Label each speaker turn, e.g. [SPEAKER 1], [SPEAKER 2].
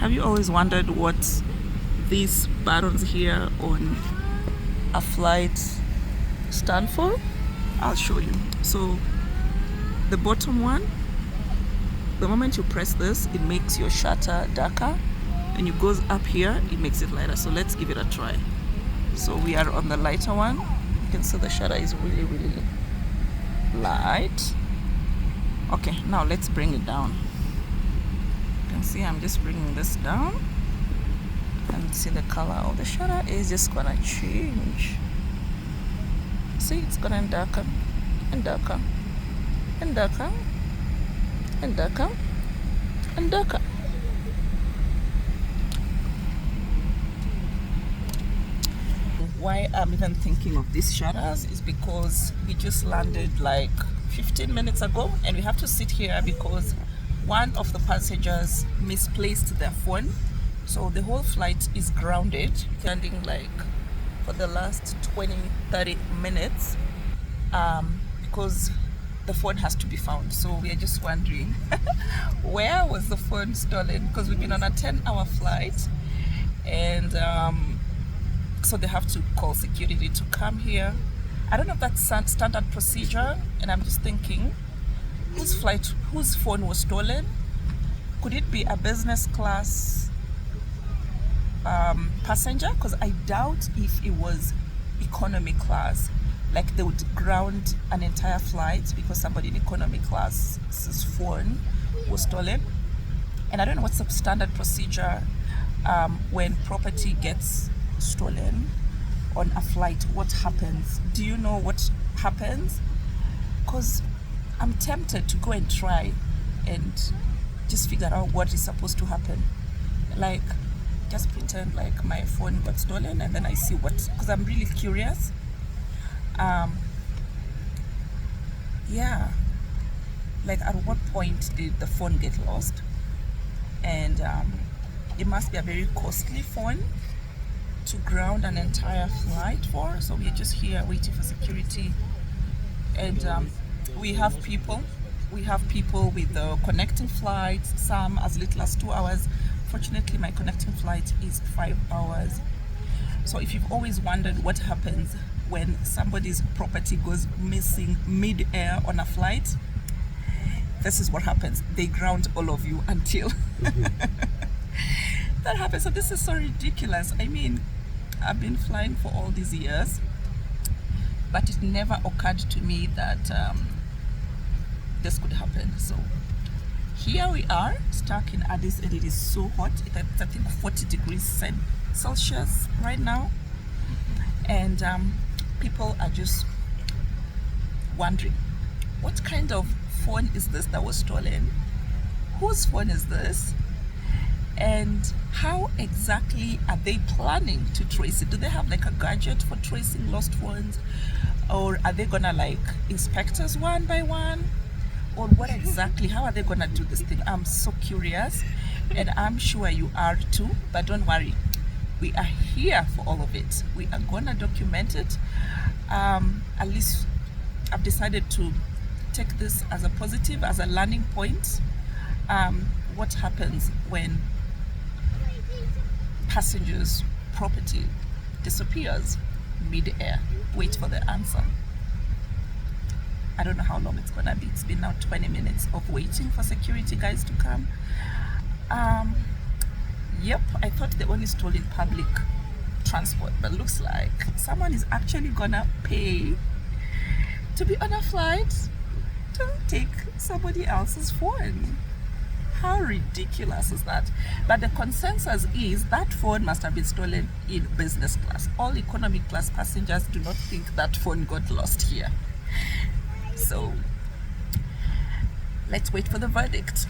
[SPEAKER 1] Have you always wondered what these buttons here on a flight stand for? I'll show you. So the bottom one, the moment you press this, it makes your shutter darker, and it goes up here, it makes it lighter. So let's give it a try. So we are on the lighter one. You can see the shutter is really, really light. Okay, now let's bring it down. You can see I'm just bringing this down, and see the color of the shutter is just gonna change. See, it's gonna darken and darker and darker and darker and darker. Why I'm even thinking of these shutters is because we just landed like 15 minutes ago, and we have to sit here because one of the passengers misplaced their phone. So the whole flight is grounded, standing like for the last 20-30 minutes because the phone has to be found. So we are just wondering where was the phone stolen, because we've been on a 10-hour flight, and so they have to call security to come here. I don't know if that's standard procedure, and I'm just thinking, whose phone was stolen? Could it be a business class passenger? Because I doubt if it was economy class, like they would ground an entire flight because somebody in economy class's phone was stolen. And I don't know what's the standard procedure when property gets stolen on a flight. What happens? Do you know what happens? Because I'm tempted to go and try and just figure out what is supposed to happen. Like, just pretend like my phone got stolen, and then I see what, because I'm really curious. Yeah, like at what point did the phone get lost? And it must be a very costly phone to ground an entire flight for. So we're just here waiting for security, and we have people with the connecting flights, some as little as 2 hours. Fortunately, my connecting flight is 5 hours. So if you've always wondered what happens when somebody's property goes missing mid-air on a flight, this is what happens. They ground all of you until that happens. So this is so ridiculous. I mean, I've been flying for all these years, but it never occurred to me that this could happen. So here we are stuck in Addis, and it is so hot. It's I think 40 degrees Celsius right now, and people are just wondering, what kind of phone is this that was stolen? Whose phone is this? And how exactly are they planning to trace it? Do they have like a gadget for tracing lost phones, or are they gonna like inspect us one by one, or what exactly? How are they gonna do this thing? I'm so curious, and I'm sure you are too. But don't worry, we are here for all of it. We are gonna document it. At least I've decided to take this as a positive, as a learning point. What happens when passengers' property disappears mid-air? Wait for the answer. I don't know how long it's gonna be. It's been now 20 minutes of waiting for security guys to come. Yep, I thought they only stole in public transport, but looks like someone is actually gonna pay to be on a flight to take somebody else's phone. How ridiculous is that? But the consensus is that phone must have been stolen in business class. All economy class passengers do not think that phone got lost here. So let's wait for the verdict.